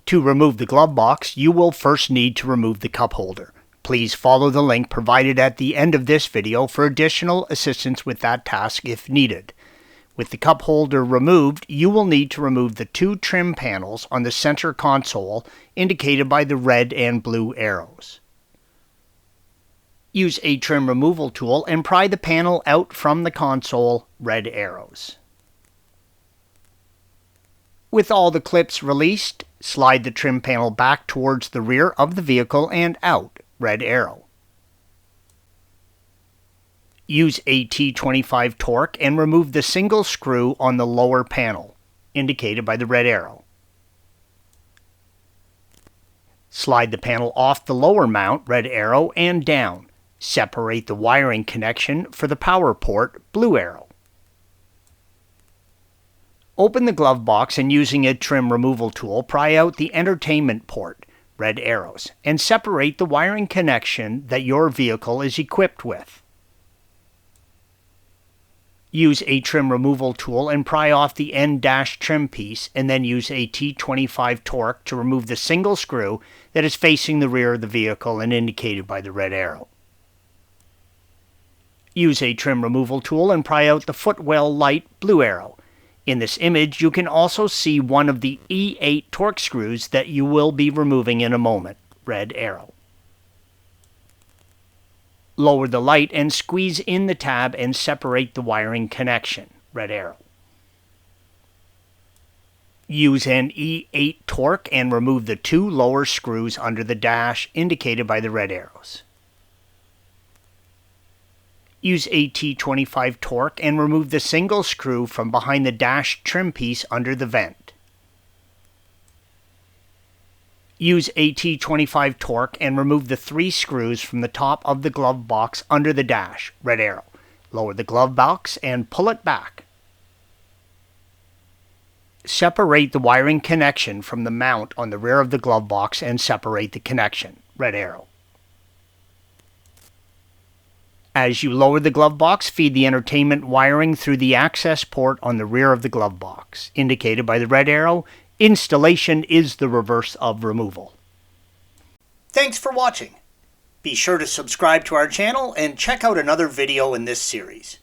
To remove the glove box, you will first need to remove the cup holder. Please follow the link provided at the end of this video for additional assistance with that task if needed. With the cup holder removed, you will need to remove the two trim panels on the center console indicated by the red and blue arrows. Use a trim removal tool and pry the panel out from the console, red arrows. With all the clips released, slide the trim panel back towards the rear of the vehicle and out, red arrow. Use a T25 Torx and remove the single screw on the lower panel, indicated by the red arrow. Slide the panel off the lower mount, red arrow, and down. Separate the wiring connection for the power port, blue arrow. Open the glove box and using a trim removal tool, pry out the entertainment port, red arrows, and separate the wiring connection that your vehicle is equipped with. Use a trim removal tool and pry off the end dash trim piece, and then use a T25 Torx to remove the single screw that is facing the rear of the vehicle and indicated by the red arrow. Use a trim removal tool and pry out the footwell light, blue arrow. In this image, you can also see one of the E8 Torx screws that you will be removing in a moment, red arrow. Lower the light and squeeze in the tab and separate the wiring connection, red arrow. Use an E8 Torx and remove the two lower screws under the dash indicated by the red arrows. Use a T25 Torx and remove the single screw from behind the dash trim piece under the vent. Use a T25 Torx and remove the three screws from the top of the glove box under the dash, red arrow. Lower the glove box and pull it back. Separate the wiring connection from the mount on the rear of the glove box and separate the connection, red arrow. As you lower the glove box, feed the entertainment wiring through the access port on the rear of the glove box, indicated by the red arrow. Installation is the reverse of removal. Thanks for watching. Be sure to subscribe to our channel and check out another video in this series.